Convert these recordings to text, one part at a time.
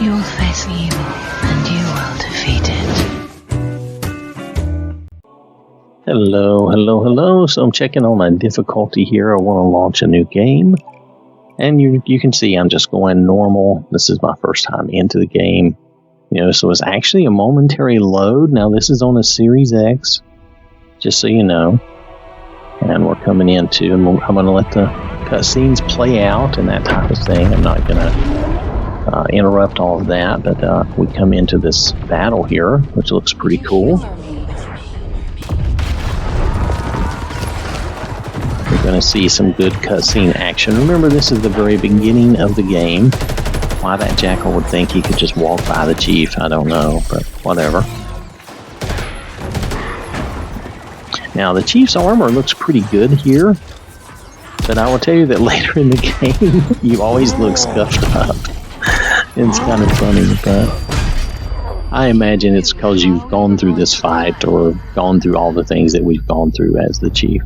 You will face evil, and you will defeat it. Hello. So I'm checking on my difficulty here. I want to launch a new game. And you can see I'm just going normal. This is my first time into the game. So it's actually a momentary load. Now this is on a Series X, just so you know. And we're coming into, and I'm going to let the cutscenes play out and that type of thing. I'm not going to interrupt all of that, but we come into this battle here, which looks pretty cool. We're going to see some good cutscene action. Remember, this is the very beginning of the game. Why that jackal would think he could just walk by the chief, I don't know, but whatever. Now, the chief's armor looks pretty good here, but I will tell you that later in the game, you always look scuffed up. It's kind of funny, but I imagine it's because you've gone through this fight or gone through all the things that we've gone through as the chief.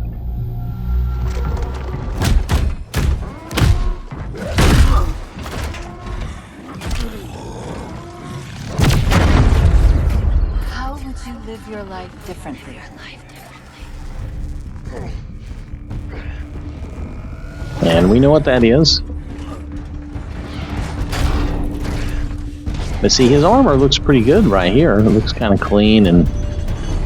Your life differently. And we know what that is. But see, his armor looks pretty good right here. It looks kind of clean and,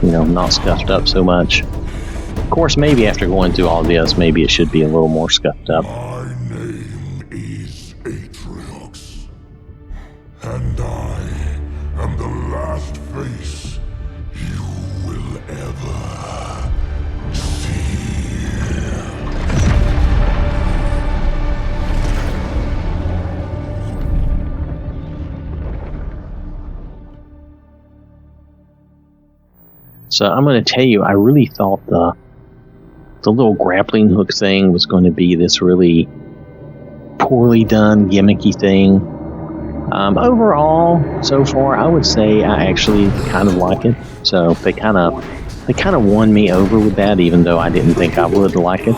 not scuffed up so much. Of course, maybe after going through all this, maybe it should be a little more scuffed up. My name is Atriox, and I am the last face you will ever see. So I'm going to tell you, I really thought the little grappling hook thing was going to be this really poorly done, gimmicky thing. Overall, so far, I would say I actually kind of like it. So they kind of won me over with that, even though I didn't think I would like it.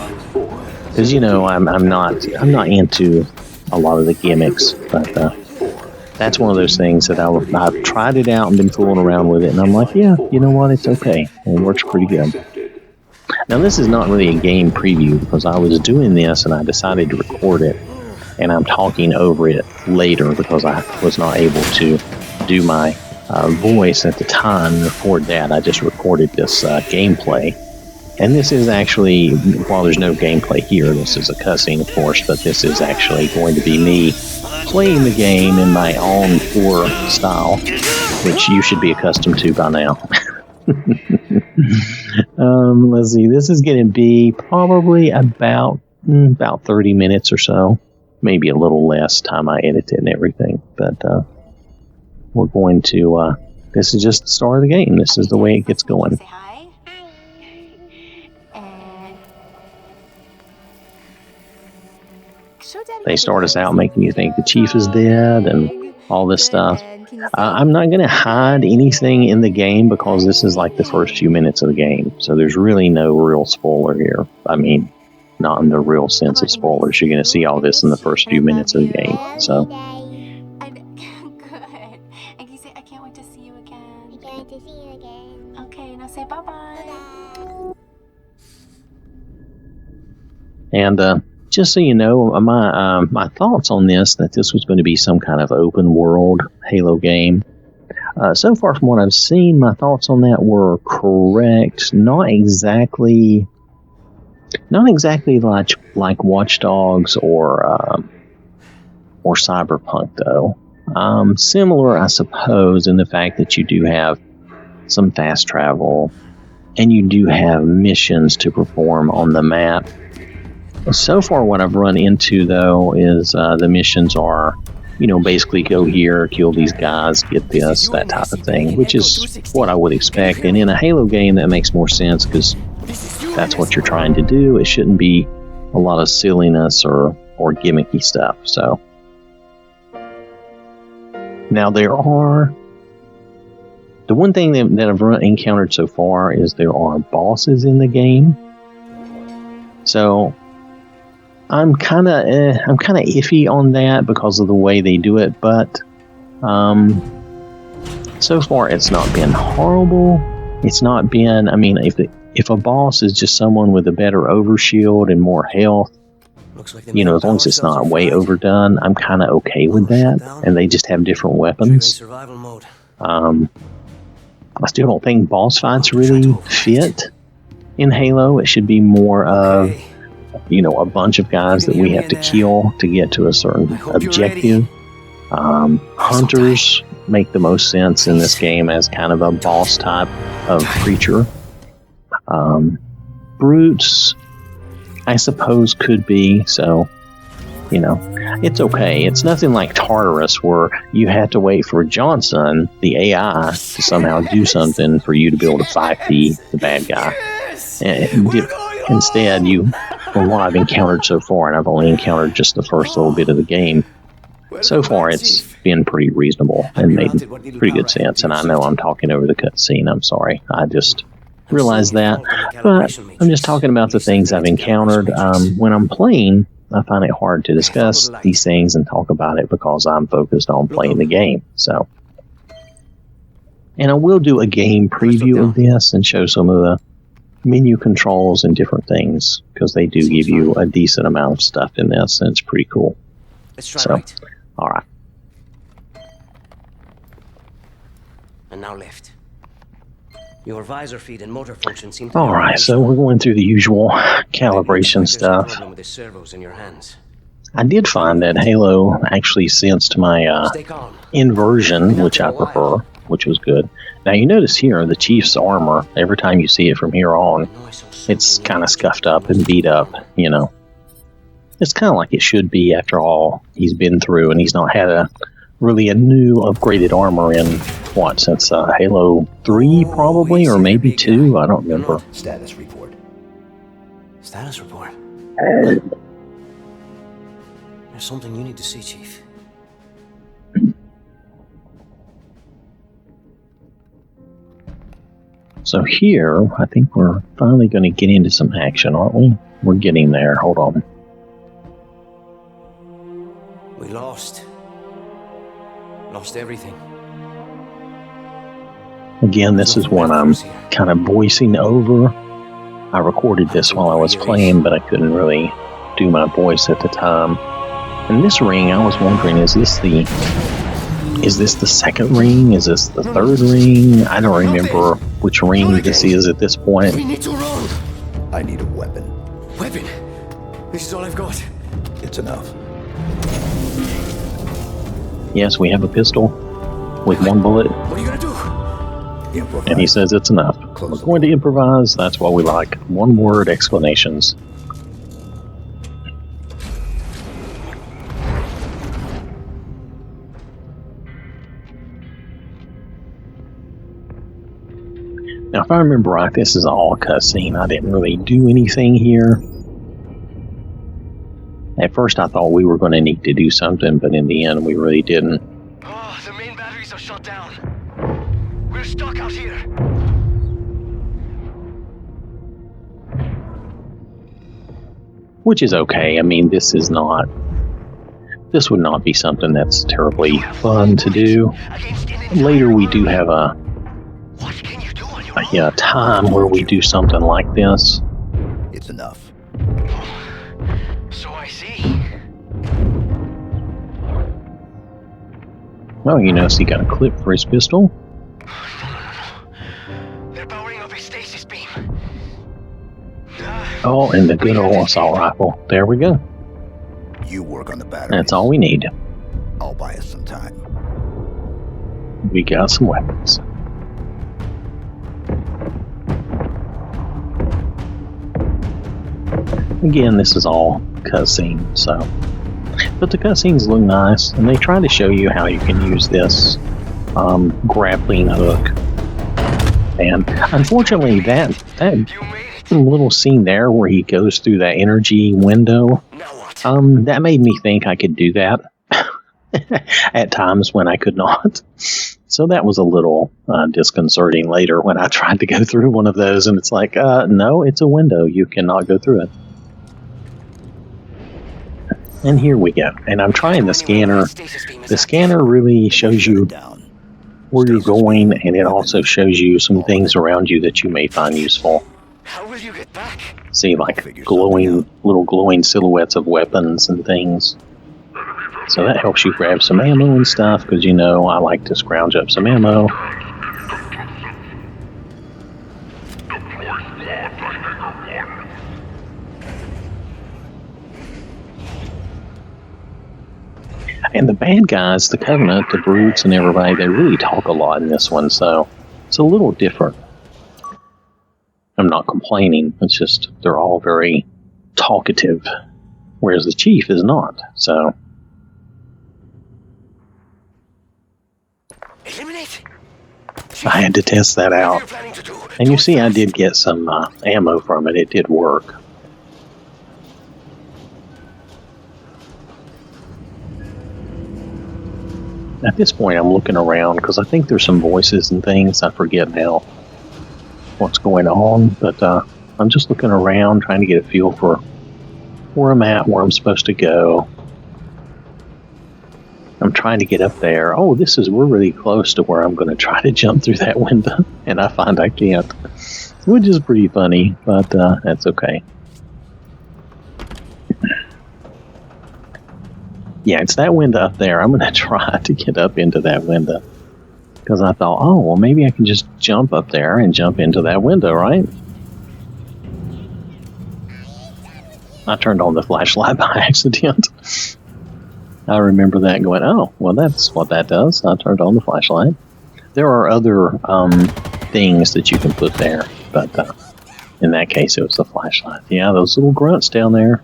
Because I'm not into a lot of the gimmicks, but that's one of those things that I've tried it out and been fooling around with it, and I'm like, yeah, you know what, it's okay. It works pretty good. Now this is not really a game preview because I was doing this and I decided to record it. And I'm talking over it later because I was not able to do my voice at the time and record that. I just recorded this gameplay. And this is actually, while there's no gameplay here, this is a cutscene, of course, but this is actually going to be me playing the game in my own poor style, which you should be accustomed to by now. Let's see, this is going to be probably about 30 minutes or so. Maybe a little less time I edit it and everything, but we're going to, this is just the start of the game. This is the way it gets going. Say hi. They start us out making you think the chief is dead and all this stuff. I'm not going to hide anything in the game because this is like the first few minutes of the game, so there's really no real spoiler here. I mean, not in the real sense of spoilers. You're going to see all this in the first few minutes of the game. So. Good. And you say, I can't wait to see you again. I can't wait to see you again. Okay, now say bye-bye. And just so you know, my thoughts on this, that this was going to be some kind of open world Halo game. So far from what I've seen, my thoughts on that were correct. Not exactly like Watch Dogs or Cyberpunk, though. Similar, I suppose, in the fact that you do have some fast travel and you do have missions to perform on the map. So far, what I've run into, though, is the missions are, basically go here, kill these guys, get this, that type of thing, which is what I would expect. And in a Halo game, that makes more sense because that's what you're trying to do. It shouldn't be a lot of silliness or gimmicky stuff. So now the one thing that I've encountered so far is there are bosses in the game. So I'm kind of iffy on that because of the way they do it, but So far, it's not been horrible. It's not been, I mean, if a boss is just someone with a better overshield and more health, you know, as long as it's not way overdone, I'm kind of okay with that. And they just have different weapons. I still don't think boss fights really fit in Halo. It should be more of, you know, a bunch of guys that we have to kill to get to a certain objective. Hunters make the most sense in this game as kind of a boss type of creature. Brutes, I suppose, could be, so, you know, it's okay. It's nothing like Tartarus where you had to wait for Johnson, the AI, to somehow do something for you to be able to fight the bad guy. Instead, from what I've encountered so far, and I've only encountered just the first little bit of the game, so far it's been pretty reasonable and made pretty good sense. And I know I'm talking over the cutscene. I'm sorry. I just realized that. But I'm just talking about the things I've encountered. When I'm playing, I find it hard to discuss these things and talk about it because I'm focused on playing the game. So, and I will do a game preview of this and show some of the menu controls and different things because they do give you a decent amount of stuff in this, and it's pretty cool. So, all right. And now left. Your visor feed and motor function seem to all right, so we're going through the usual calibration stuff. With the servos in your hands. I did find that Halo actually sensed my inversion, which I prefer, which was good. Now you notice here the Chief's armor, every time you see it from here on, it's kind of scuffed up and beat up, you know. It's kind of like it should be after all he's been through, and he's not had a new upgraded armor in, what, since Halo 3 probably, or maybe 2, I don't remember. Status report. Status report? There's something you need to see, Chief. So here, I think we're finally going to get into some action, aren't we? We're getting there. Hold on. We lost everything. Again, this is when I'm kind of voicing over. I recorded this while I was playing, but I couldn't really do my voice at the time. And this ring, I was wondering, is this the second ring? Is this the third ring? I don't remember which ring this is at this point. We need to run. I need a weapon. Weapon? This is all I've got. It's enough. Yes, we have a pistol with one bullet. What are you gonna do? Improvise. And he says it's enough. We're going to improvise. That's what we like. One word explanations. Now, if I remember right, this is all cutscene. I didn't really do anything here. At first, I thought we were going to need to do something, but in the end, we really didn't. Oh, the main batteries are shut down. We're stuck out here. Which is okay. I mean, this would not be something that's terribly fun to do. Later, we do have a time where we do something like this. It's enough. So I see. Well, you notice he got a clip for his pistol. They're powering up his stasis beam. Oh, and the good old assault rifle. There we go. You work on the battery. That's all we need. I'll buy us some time. We got some weapons. Again, this is all cutscene, so. But the cutscenes look nice, and they try to show you how you can use this grappling hook. And unfortunately, that little scene there where he goes through that energy window, that made me think I could do that at times when I could not. So that was a little disconcerting later when I tried to go through one of those, and it's like, no, it's a window. You cannot go through it. And here we go. And I'm trying the scanner. The scanner really shows you Down. where you're going, and it also shows you some things around you that you may find useful. How will you get back? See, like figure glowing, little glowing silhouettes of weapons and things. So that helps you grab some ammo and stuff, because you know I like to scrounge up some ammo. And the bad guys, the Covenant, the Brutes, and everybody, they really talk a lot in this one, so it's a little different. I'm not complaining, it's just they're all very talkative, whereas the Chief is not, so. Eliminate? I had to test that What are out. you planning to do? And you see I did get some ammo from it, it did work. At this point, I'm looking around because I think there's some voices and things. I forget now what's going on, but I'm just looking around, trying to get a feel for where I'm at, where I'm supposed to go. I'm trying to get up there. Oh, we're really close to where I'm going to try to jump through that window, and I find I can't, which is pretty funny, but that's okay. Yeah, it's that window up there. I'm going to try to get up into that window. Because I thought, oh, well, maybe I can just jump up there and jump into that window, right? I turned on the flashlight by accident. I remember that going, oh, well, that's what that does. I turned on the flashlight. There are other things that you can put there. But in that case, it was the flashlight. Yeah, those little grunts down there.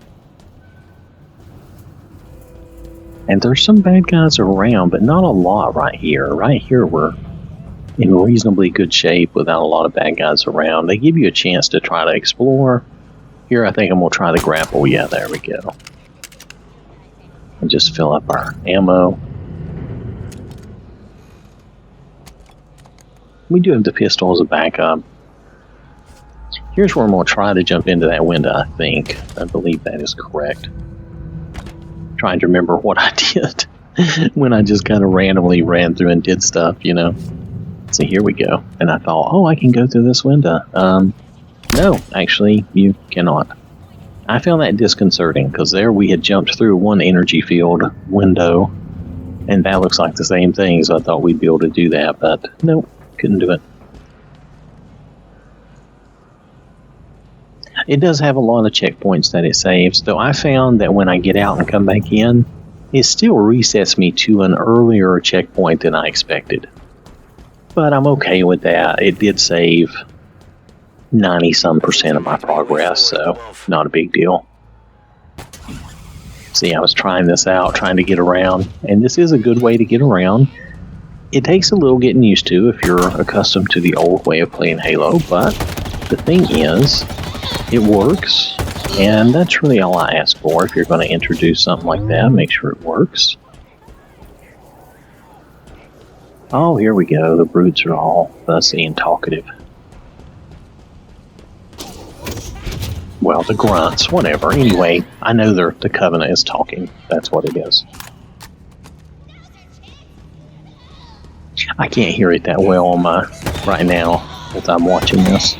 And there's some bad guys around, but not a lot right here. Right here, we're in reasonably good shape without a lot of bad guys around. They give you a chance to try to explore. Here, I think I'm going to try the grapple. Yeah, there we go. And just fill up our ammo. We do have the pistol as a backup. Here's where I'm going to try to jump into that window, I think. I believe that is correct. Trying to remember what I did when I just kind of randomly ran through and did stuff, you know. So here we go. And I thought, oh, I can go through this window. No, actually, you cannot. I found that disconcerting because there we had jumped through one energy field window, and that looks like the same thing, so I thought we'd be able to do that, but nope, couldn't do it. It does have a lot of checkpoints that it saves, though I found that when I get out and come back in, it still resets me to an earlier checkpoint than I expected. But I'm okay with that. It did save 90-some% of my progress, so not a big deal. See, I was trying this out, trying to get around, and this is a good way to get around. It takes a little getting used to if you're accustomed to the old way of playing Halo, but the thing is, it works, and that's really all I ask for. If you're going to introduce something like that, make sure it works. Oh, here we go. The brutes are all fussy and talkative. Well, the grunts, whatever. Anyway, I know the Covenant is talking. That's what it is. I can't hear it that well on my right now as I'm watching this.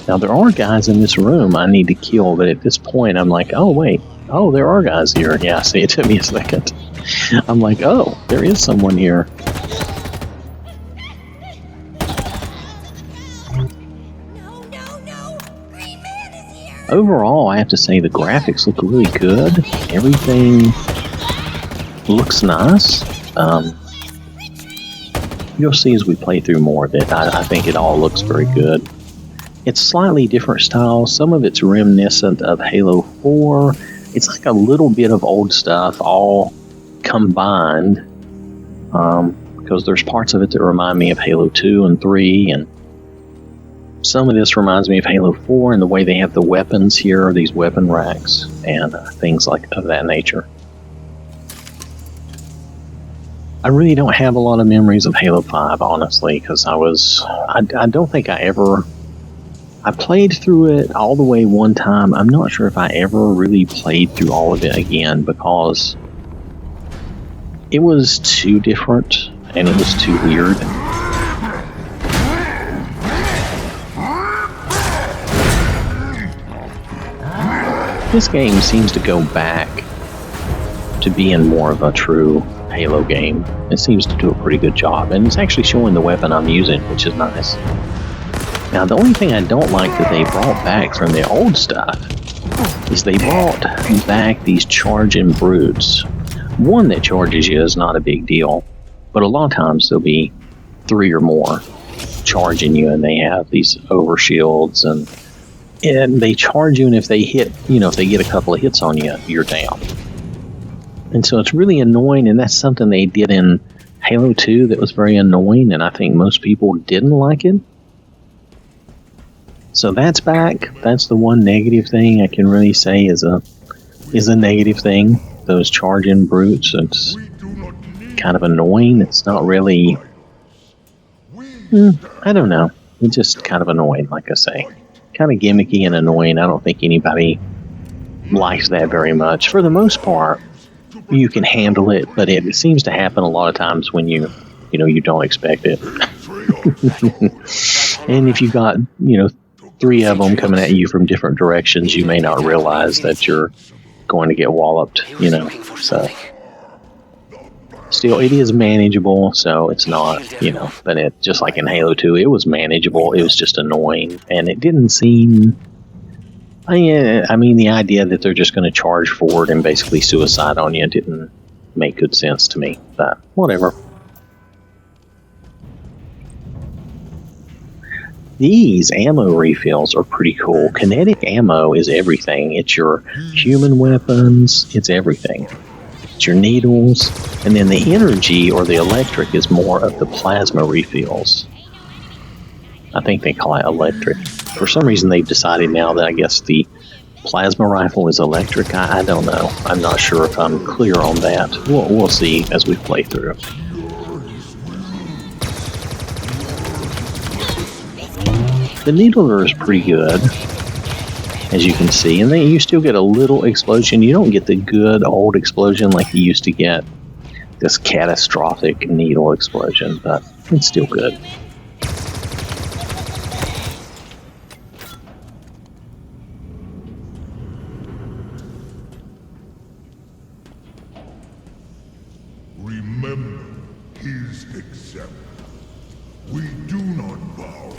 Now, there are guys in this room I need to kill, but at this point, I'm like, oh, wait. Oh, there are guys here. Yeah, see, it took me a second. I'm like, oh, there is someone here. Overall, I have to say the graphics look really good. Everything looks nice. You'll see as we play through more of it. I think it all looks very good. It's slightly different style. Some of it's reminiscent of Halo 4. It's like a little bit of old stuff all combined. Because there's parts of it that remind me of Halo 2 and 3. And some of this reminds me of Halo 4 and the way they have the weapons here, these weapon racks, and things like of that nature. I really don't have a lot of memories of Halo 5, honestly, because I don't think I I played through it all the way one time. I'm not sure if I ever really played through all of it again because it was too different and it was too weird. This game seems to go back to being more of a true Halo game. It seems to do a pretty good job, and it's actually showing the weapon I'm using, which is nice. Now, the only thing I don't like that they brought back from the old stuff is they brought back these charging brutes. One that charges you is not a big deal, but a lot of times there'll be 3 or more charging you, and they have these overshields, and they charge you, and if they hit, if they get a couple of hits on you, you're down. And so it's really annoying, and that's something they did in Halo 2 that was very annoying, and I think most people didn't like it. So that's back. That's the one negative thing I can really say is a negative thing. Those charging brutes, it's kind of annoying. It's not really... I don't know. It's just kind of annoying, like I say. Kind of gimmicky and annoying. I don't think anybody likes that very much. For the most part, you can handle it, but it seems to happen a lot of times when you don't expect it. And if you got, 3 of them coming at you from different directions, you may not realize that you're going to get walloped, so still it is manageable, so it's not, but it just like in Halo 2, it was manageable. It was just annoying, and it didn't seem, I mean, the idea that they're just going to charge forward and basically suicide on you didn't make good sense to me, but whatever. These ammo refills are pretty cool. Kinetic ammo is everything. It's your human weapons, it's everything. It's your needles, and then the energy or the electric is more of the plasma refills. I think they call it electric. For some reason they've decided now that I guess the plasma rifle is electric. I don't know. I'm not sure if I'm clear on that. We'll see as we play through. The needler is pretty good, as you can see, and you still get a little explosion. You don't get the good old explosion like you used to get, this catastrophic needle explosion, but it's still good. Remember his example. We do not bow.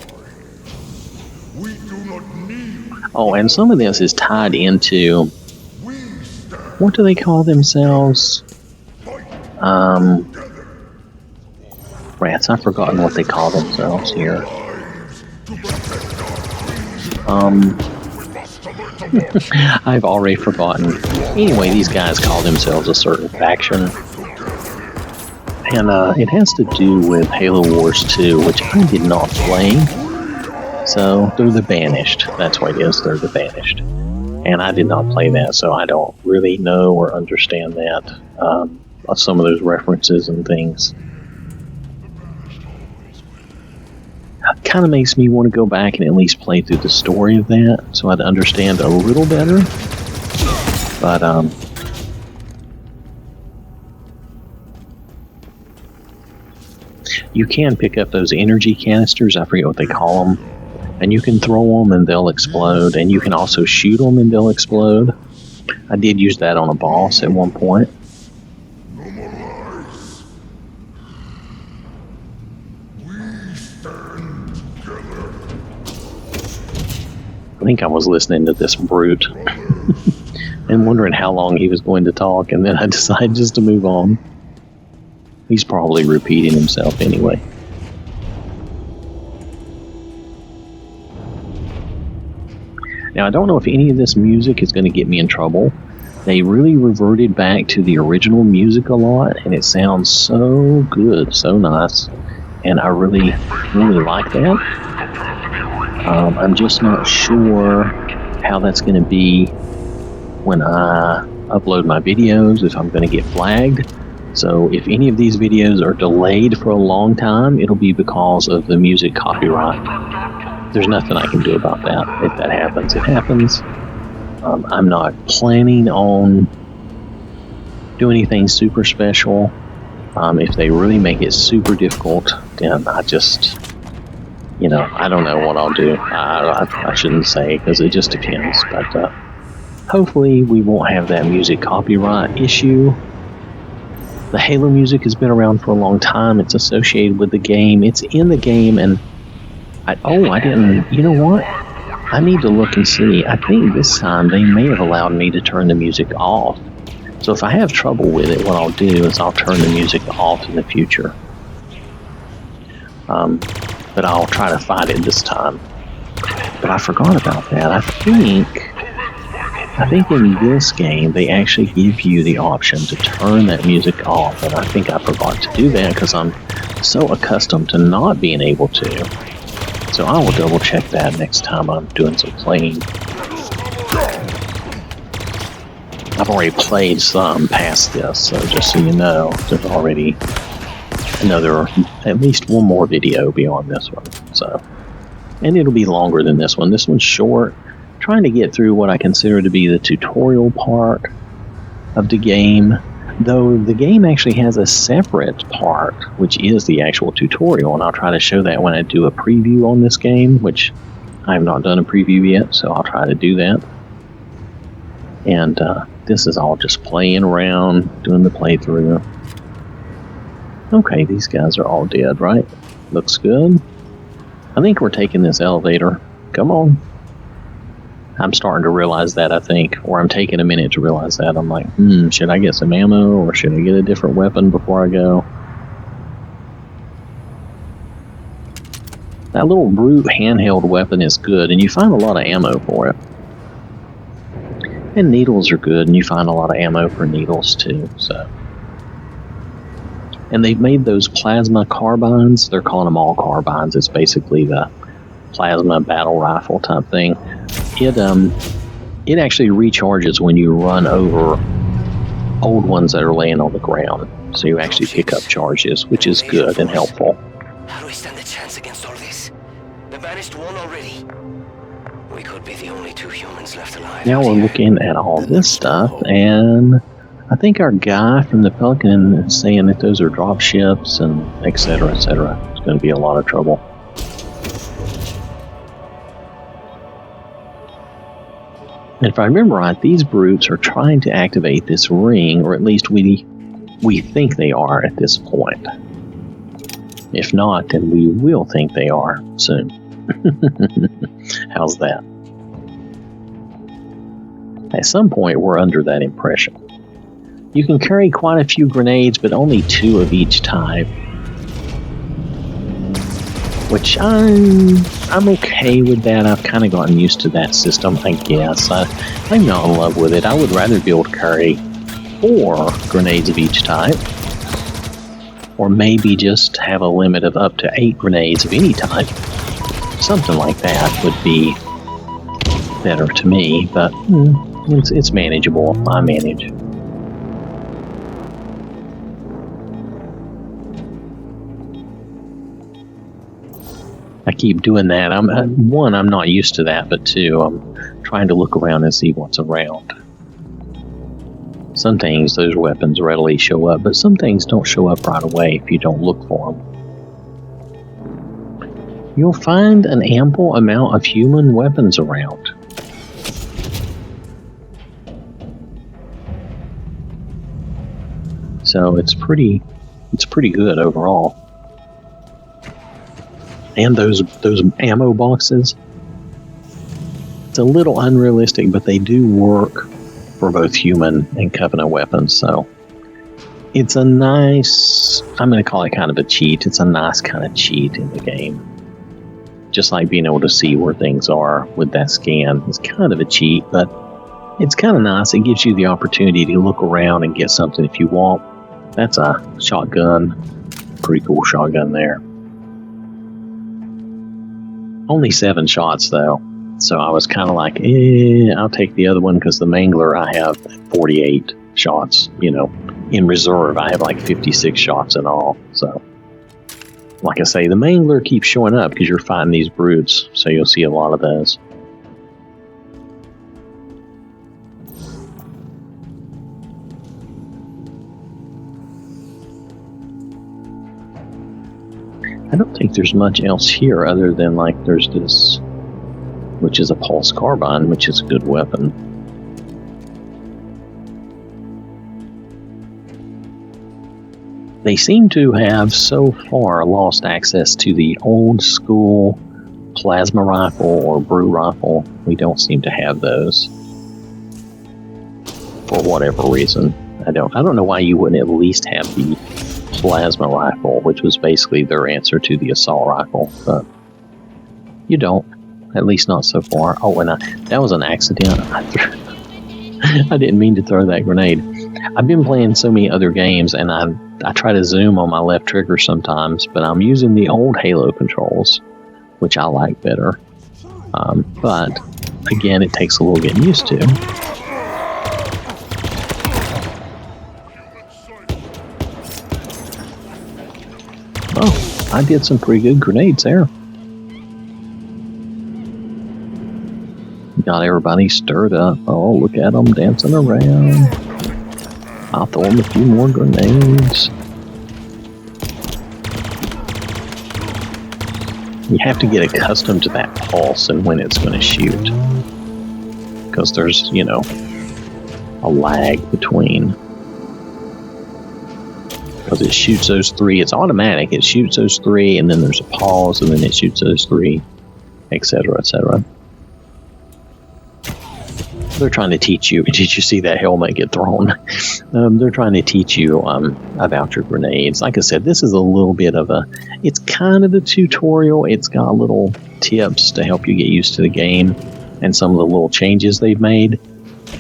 We do not kneel. Oh, and some of this is tied into, what do they call themselves? Rats, I've forgotten what they call themselves here. I've already forgotten. Anyway, these guys call themselves a certain faction. And it has to do with Halo Wars 2, which I did not play. So, they're the Banished. That's what it is, they're the Banished. And I did not play that, so I don't really know or understand that. Some of those references and things. It kind of makes me want to go back and at least play through the story of that, so I'd understand a little better. But, you can pick up those energy canisters, I forget what they call them, and you can throw them and they'll explode, and you can also shoot them and they'll explode. I did use that on a boss at one point. I think I was listening to this brute and wondering how long he was going to talk, and then I decided just to move on. He's probably repeating himself anyway. Now, I don't know if any of this music is going to get me in trouble. They really reverted back to the original music a lot, and it sounds so good, so nice, and I really, really like that. I'm just not sure how that's going to be when I upload my videos, if I'm going to get flagged. So if any of these videos are delayed for a long time, it'll be because of the music copyright. there's nothing I can do about that. If that happens, it happens. I'm not planning on doing anything super special. If they really make it super difficult, then I just, I don't know what I'll do. I shouldn't say, because it just depends. But hopefully we won't have that music copyright issue. The Halo music has been around for a long time. It's associated with the game. It's in the game, and I didn't. You know what? I need to look and see. I think this time they may have allowed me to turn the music off. So if I have trouble with it, what I'll do is I'll turn the music off in the future. But I'll try to fight it this time. But I forgot about that. I think in this game they actually give you the option to turn that music off, and I think I forgot to do that because I'm so accustomed to not being able to. So I will double check that next time I'm doing some playing. I've already played some past this, so just so you know, there's already at least one more video beyond this one. So, and it'll be longer than this one. This one's short. Trying to get through what I consider to be the tutorial part of the game, though the game actually has a separate part, which is the actual tutorial, and I'll try to show that when I do a preview on this game, which I have not done a preview yet, so I'll try to do that. And this is all just playing around, doing the playthrough. Okay, these guys are all dead, right? Looks good. I think we're taking this elevator. Come on. I'm starting to realize that, I think, or I'm taking a minute to realize that. I'm like, should I get some ammo, or should I get a different weapon before I go? That little brute handheld weapon is good, and you find a lot of ammo for it. And needles are good, and you find a lot of ammo for needles, too, so. And they've made those plasma carbines. They're calling them all carbines. It's basically the plasma battle rifle type thing. It actually recharges when you run over old ones that are laying on the ground. So you actually pick up charges, which is good and helpful. How do we stand a chance against all this? The banished won already. We could be the only two humans left alive. Now we're looking at all this stuff, and I think our guy from the Pelican is saying that those are drop ships and et cetera, et cetera. It's going to be a lot of trouble. And if I remember right, these brutes are trying to activate this ring, or at least we think they are at this point. If not, then we will think they are soon. How's that? At some point, we're under that impression. You can carry quite a few grenades, but only 2 of each type. Which I'm okay with that. I've kind of gotten used to that system, I guess. I'm not in love with it. I would rather be able to carry 4 grenades of each type. Or maybe just have a limit of up to 8 grenades of any type. Something like that would be better to me, but it's manageable. I manage. I keep doing that. One, I'm not used to that, but 2, I'm trying to look around and see what's around. Some things, those weapons readily show up, but some things don't show up right away if you don't look for them. You'll find an ample amount of human weapons around. So it's pretty good overall. And those ammo boxes, it's a little unrealistic, but they do work for both human and Covenant weapons, so it's a nice, I'm going to call it kind of a cheat. It's a nice kind of cheat in the game. Just like being able to see where things are with that scan. It's kind of a cheat, but it's kind of nice. It gives you the opportunity to look around and get something if you want. That's a shotgun. Pretty cool shotgun there. Only 7 shots, though. So I was kind of like, I'll take the other one, because the Mangler, I have 48 shots. In reserve, I have like 56 shots in all. So like I say, the mangler keeps showing up because you're fighting these brutes, so you'll see a lot of those. I don't think there's much else here other than like there's this, which is a pulse carbine, which is a good weapon. They seem to have so far lost access to the old school plasma rifle or brew rifle. We don't seem to have those for whatever reason. I don't know why you wouldn't at least have the plasma rifle, which was basically their answer to the assault rifle, but you don't, at least not so far. Oh, and that was an accident. I didn't mean to throw that grenade. I've been playing so many other games, and I try to zoom on my left trigger sometimes, but I'm using the old Halo controls, which I like better. But again, it takes a little getting used to. Oh, I did some pretty good grenades there. Got everybody stirred up. Oh, look at them dancing around. I'll throw them a few more grenades. You have to get accustomed to that pulse and when it's going to shoot. Because there's, you know, a lag between. Because it shoots those three. It's automatic. It shoots those three, and then there's a pause, and then it shoots those three, etc., etc. They're trying to teach you. Did you see that helmet get thrown? They're trying to teach you about your grenades. Like I said, this is a little bit of it's kind of a tutorial. It's got little tips to help you get used to the game and some of the little changes they've made.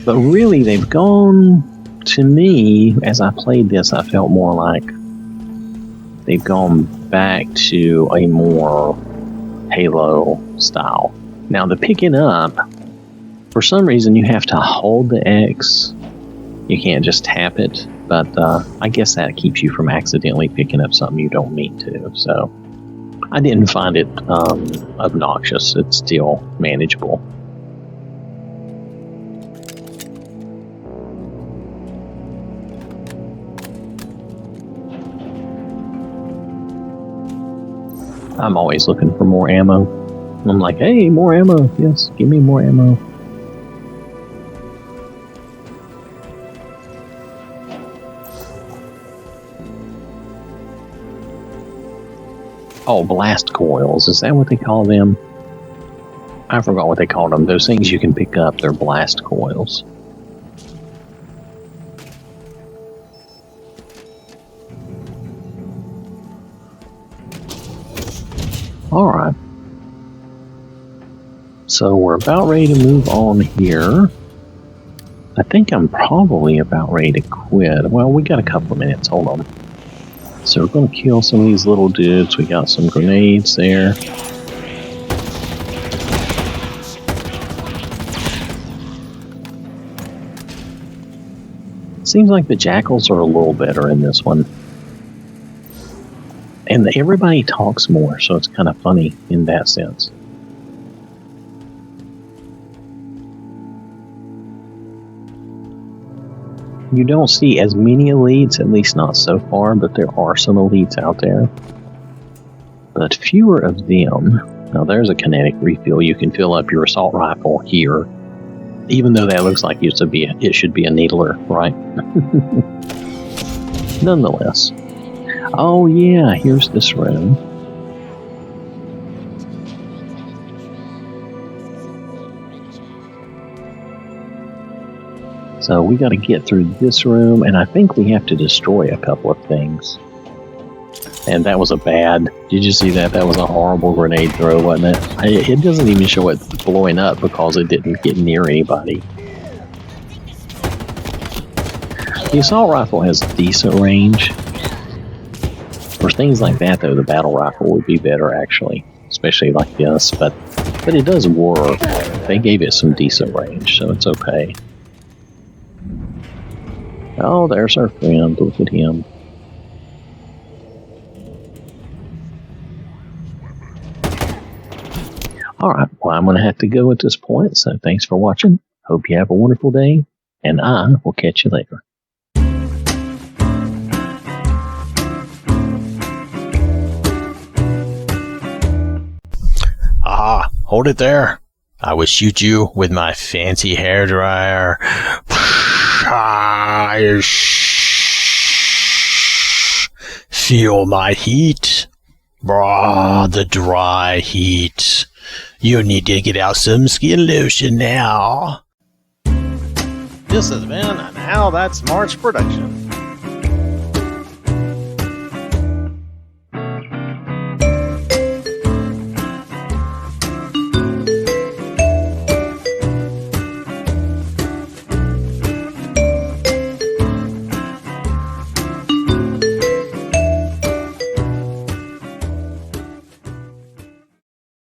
But really, they've gone, to me, as I played this, I felt more like they've gone back to a more Halo style. Now, the picking up, for some reason, you have to hold the X. You can't just tap it, but I guess that keeps you from accidentally picking up something you don't mean to. So I didn't find it obnoxious. It's still manageable. I'm always looking for more ammo. I'm like, hey, more ammo. Yes, give me more ammo. Oh, blast coils. Is that what they call them? I forgot what they called them. Those things you can pick up, they're blast coils. Alright. So we're about ready to move on here. I think I'm probably about ready to quit. Well, we got a couple of minutes. Hold on. So we're going to kill some of these little dudes. We got some grenades there. Seems like the jackals are a little better in this one. And everybody talks more, so it's kind of funny in that sense. You don't see as many elites, at least not so far, but there are some elites out there. But fewer of them. Now there's a kinetic refill. You can fill up your assault rifle here, even though that looks like it should be a needler, right? Nonetheless. Oh yeah, here's this room. So we got to get through this room, and I think we have to destroy a couple of things. And that was did you see that? That was a horrible grenade throw, wasn't it? It doesn't even show it blowing up because it didn't get near anybody. The assault rifle has decent range. For things like that, though, the battle rifle would be better, actually. Especially like this, but it does work. They gave it some decent range, so it's okay. Oh, there's our friend. Look at him. I'm going to have to go at this point. So thanks for watching. Hope you have a wonderful day, and I will catch you later. Ah, hold it there. I will shoot you with my fancy hairdryer. Feel my heat. Brah, the dry heat. You need to get out some skin lotion now. This has been an OwwThatSmarts production.